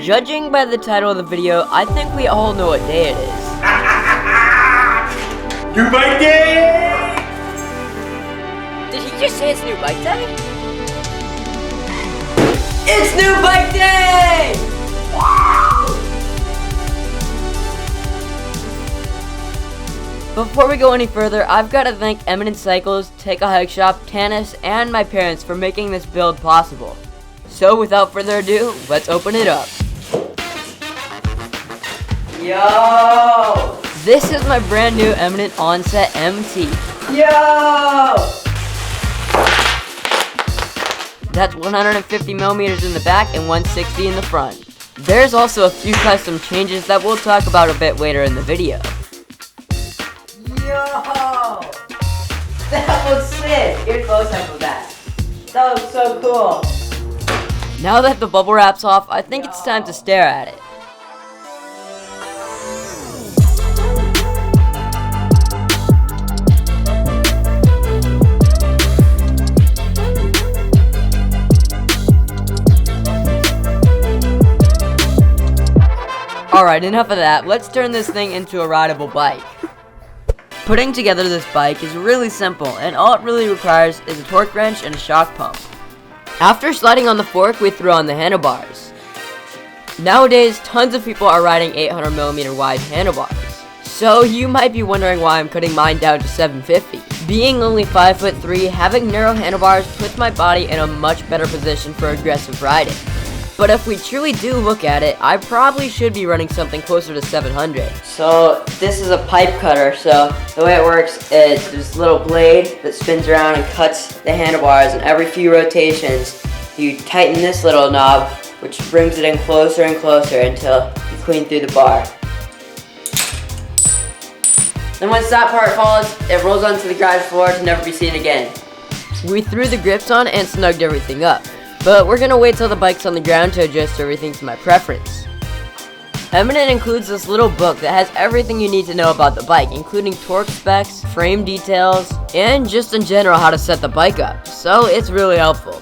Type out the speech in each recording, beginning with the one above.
Judging by the title of the video, I think we all know what day it is. New bike day! Did he just say it's new bike day? It's new bike day! Before we go any further, I've got to thank Eminent Cycles, Take a Hike Shop, TANNUS, and my parents for making this build possible. So without further ado, let's open it up. Yo! This is my brand new Eminent Onset MT. Yo! That's 150 millimeters in the back and 160 in the front. There's also a few custom changes that we'll talk about a bit later in the video. Yo! That was sick! Get a close-up of that. That looks so cool. Now that the bubble wrap's off, I think it's time to stare at it. Alright, enough of that. Let's turn this thing into a rideable bike. Putting together this bike is really simple, and all it really requires is a torque wrench and a shock pump. After sliding on the fork, we throw on the handlebars. Nowadays, tons of people are riding 800mm wide handlebars. So you might be wondering why I'm cutting mine down to 750. Being only 5'3", having narrow handlebars puts my body in a much better position for aggressive riding. But if we truly do look at it, I probably should be running something closer to 700. So this is a pipe cutter, so the way it works is there's a little blade that spins around and cuts the handlebars, and every few rotations you tighten this little knob, which brings it in closer and closer until you clean through the bar. Then once that part falls, it rolls onto the garage floor to never be seen again. We threw the grips on and snugged everything up. But we're gonna wait till the bike's on the ground to adjust everything to my preference. Eminent includes this little book that has everything you need to know about the bike, including torque specs, frame details, and just in general how to set the bike up, so it's really helpful.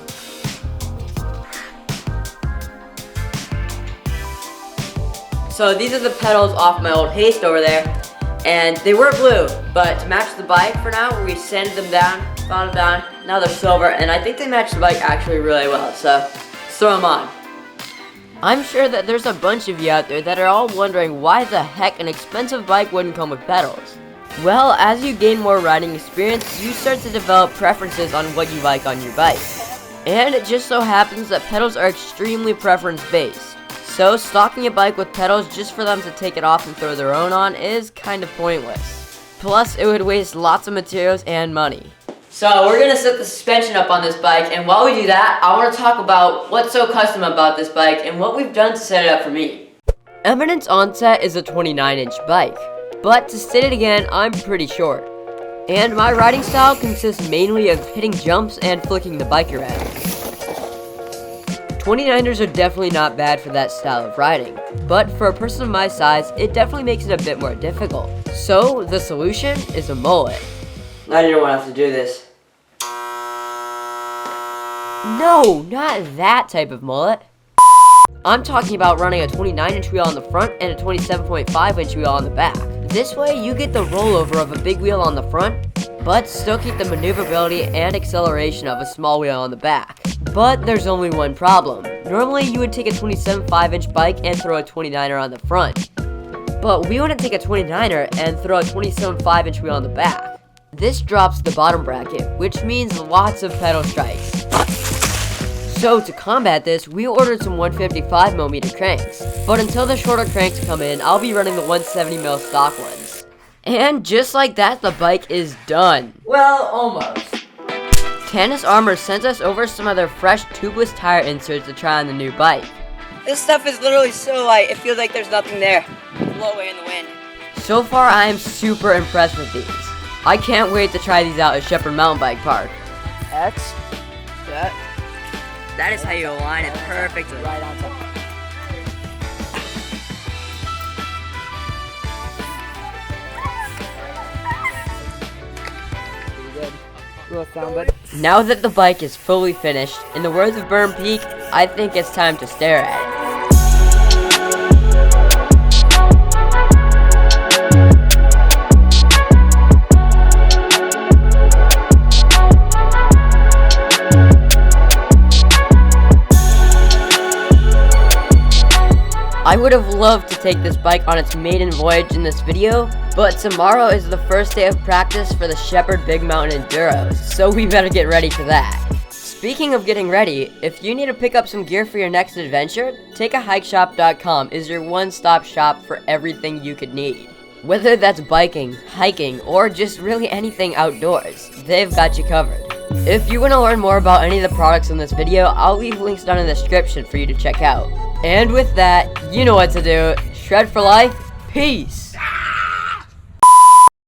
So these are the pedals off my old Haste over there, and they were blue, but to match the bike for now, we sanded them down, found them down, now they're silver, and I think they match the bike actually really well, so let's throw them on. I'm sure that there's a bunch of you out there that are all wondering why the heck an expensive bike wouldn't come with pedals. Well, as you gain more riding experience, you start to develop preferences on what you like on your bike. And it just so happens that pedals are extremely preference-based. So stocking a bike with pedals just for them to take it off and throw their own on is kind of pointless. Plus, it would waste lots of materials and money. So we're gonna set the suspension up on this bike, and while we do that, I wanna talk about what's so custom about this bike and what we've done to set it up for me. Eminent's Onset is a 29-inch bike, but to state it again, I'm pretty short. And my riding style consists mainly of hitting jumps and flicking the bike around. 29ers are definitely not bad for that style of riding, but for a person of my size, it definitely makes it a bit more difficult. So the solution is a mullet. I didn't want to have to do this. No, not that type of mullet. I'm talking about running a 29-inch wheel on the front and a 27.5-inch wheel on the back. This way, you get the rollover of a big wheel on the front, but still keep the maneuverability and acceleration of a small wheel on the back. But there's only one problem. Normally, you would take a 27.5-inch bike and throw a 29er on the front. But we wouldn't take a 29er and throw a 27.5-inch wheel on the back. This drops the bottom bracket, which means lots of pedal strikes. So to combat this, we ordered some 155mm cranks. But until the shorter cranks come in, I'll be running the 170mm stock ones. And just like that, the bike is done. Well, almost. TANNUS Armor sent us over some of their fresh tubeless tire inserts to try on the new bike. This stuff is literally so light, it feels like there's nothing there. Blow away in the wind. So far, I am super impressed with these. I can't wait to try these out at Shepherd Mountain Bike Park. X, that is how you align it perfectly. Right on top. Now that the bike is fully finished, in the words of Burn Peak, I think it's time to stare at it. would have loved to take this bike on its maiden voyage in this video, but tomorrow is the first day of practice for the Shepherd Big Mountain Enduro, so we better get ready for that. Speaking of getting ready, if you need to pick up some gear for your next adventure, takeahikeshop.com is your one-stop shop for everything you could need. Whether that's biking, hiking, or just really anything outdoors, they've got you covered. If you want to learn more about any of the products in this video, I'll leave links down in the description for you to check out. And with that, you know what to do. Shred for life, peace!